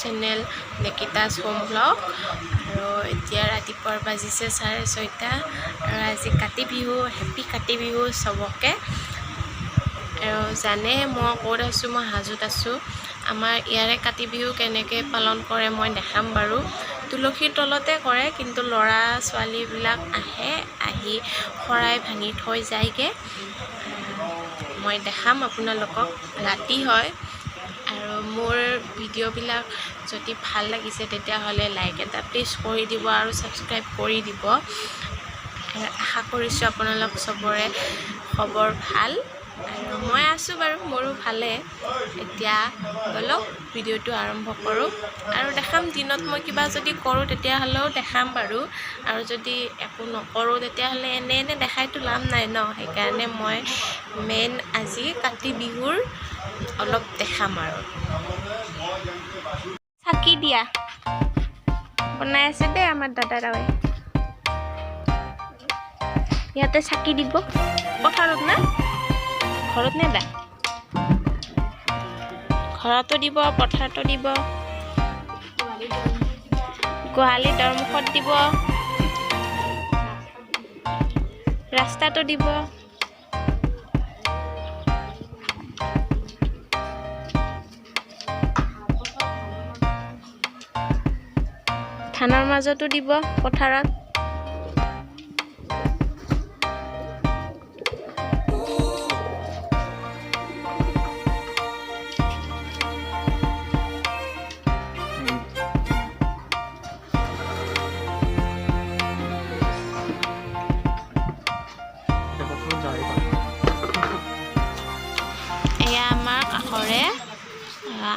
Channel নিকিতাছ home blog. আৰু এতিয়া ৰাতিপুৱাৰ বাজিছে 6:30 আৰু আজি কাতি বিহু। হেপী কাতি বিহু চবকে। আৰু জানে মই ক'ত আছোঁ, মই হাজোত আছোঁ। আমাৰ ইয়াৰে কাতি বিহু কেনেকৈ পালন কৰে মই দেখাম বাৰু। তুলসীৰ তলতে কৰে, কিন্তু ল'ৰা ছোৱালীবিলাক আহি শৰাই ভাঙি থৈ যায়গৈ। মই দেখাম আপোনালোকক। ৰাতি হয়। আৰু মোৰ ভিডিঅ'বিলাক যদি ভাল লাগিছে তেতিয়াহ'লে লাইক এটা প্লিজ কৰি দিব আৰু ছাবস্ক্ৰাইব কৰি দিব। আশা কৰিছোঁ আপোনালোক চবৰে খবৰ ভাল। আৰু মই আছোঁ বাৰু, মোৰো ভালে। এতিয়া ব'লক ভিডিঅ'টো আৰম্ভ কৰোঁ। আৰু দেখাম দিনত মই কিবা যদি কৰোঁ তেতিয়াহ'লেও দেখাম বাৰু। আৰু যদি একো নকৰোঁ তেতিয়াহ'লে এনে দেখাইতো লাভ নাই ন। সেইকাৰণে মই মেইন আজি কাতি বিহুৰ অলপ দেখাম আৰু। চাকি দিয়া বনাই আছে দেই আমাৰ দাদাৰাৱে। ইয়াতে চাকি দিব পথাৰত না ঘৰত নেদা? ঘৰতো দিব, পথাৰতো দিব, গোহালি দৰমুখত দিব, ৰাস্তাটো দিব। ধানৰ মাজতো দিব পথাৰত। এয়া আমাৰ কাষৰে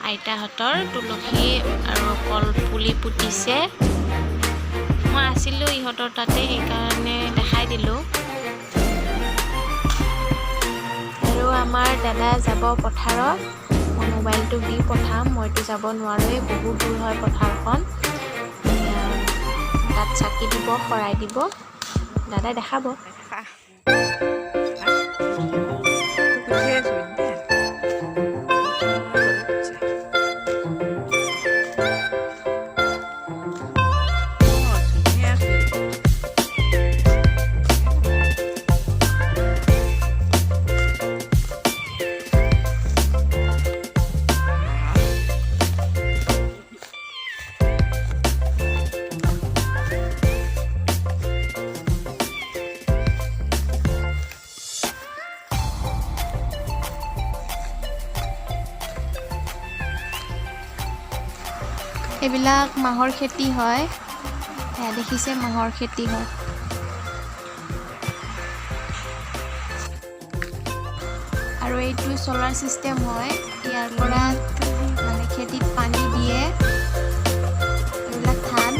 আইতাহঁতৰ তুলসী আৰু কল পুলি পুতিছে। মই আছিলোঁ ইহঁতৰ তাতে, সেইকাৰণে দেখাই দিলোঁ। আৰু আমাৰ দাদা যাব পথাৰত। মই মোবাইলটো দি পঠাম, মইতো যাব নোৱাৰোৱেই, বহুত দূৰ হয় পথাৰখন। তাত চাকি দিব, শৰাই দিব, দাদাই দেখাব। এইবিলাক মাহৰ খেতি হয়। এয়া দেখিছে, মাহৰ খেতি হয়। আৰু এইটো চলাৰ চিষ্টেম হয়। ইয়াৰ পৰা মানে খেতিত পানী দিয়ে। এইবিলাক ধান।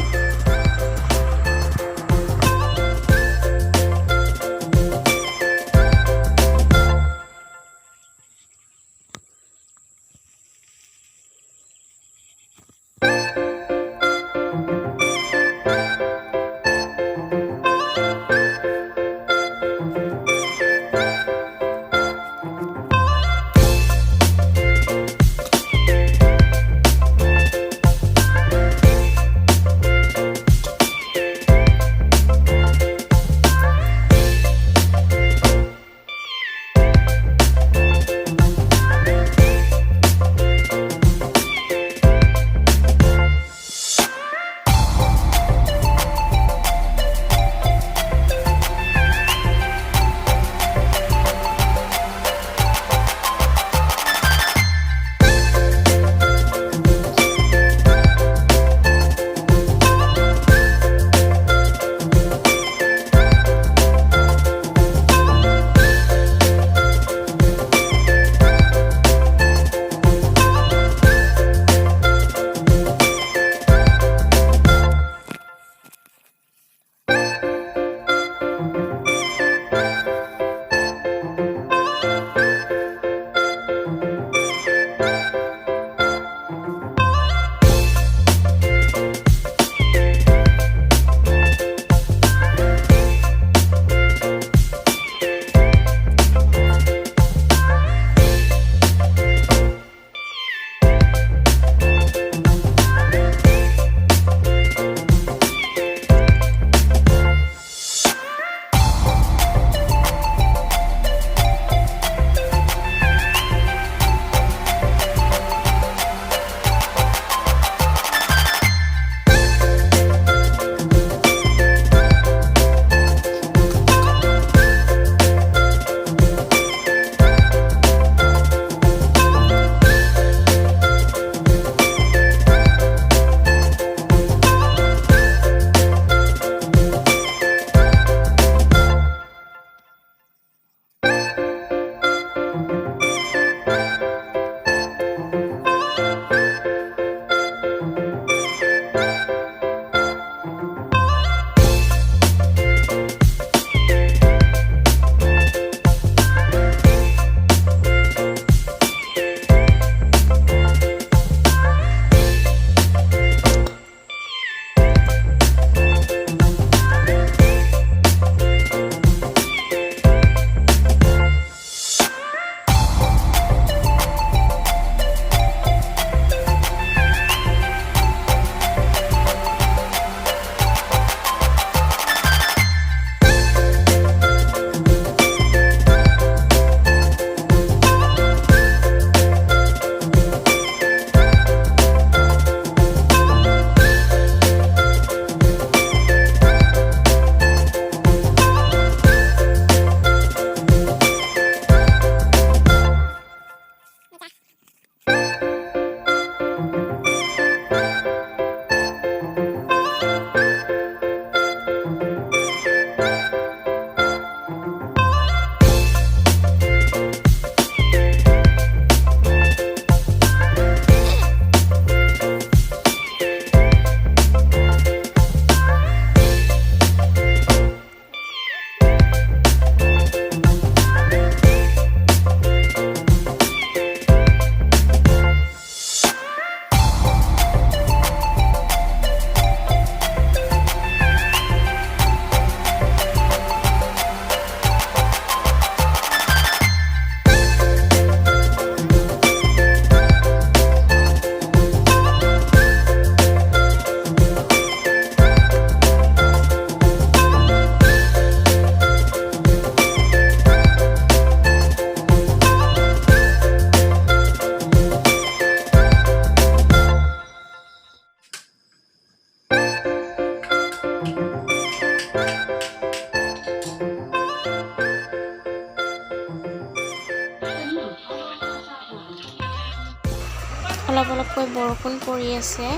অলপ অলপকৈ বৰষুণ পৰি আছে,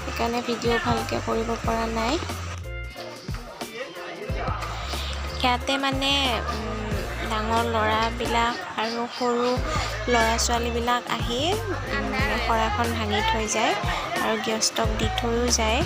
সেইকাৰণে ভিডিঅ' ভালকৈ কৰিব পৰা নাই। ইয়াতে মানে ডাঙৰ ল'ৰাবিলাক আৰু সৰু ল'ৰা ছোৱালীবিলাক আহি শৰাইখন ভাঙি থৈ যায় আৰু গৃহস্থক দি থৈও যায়।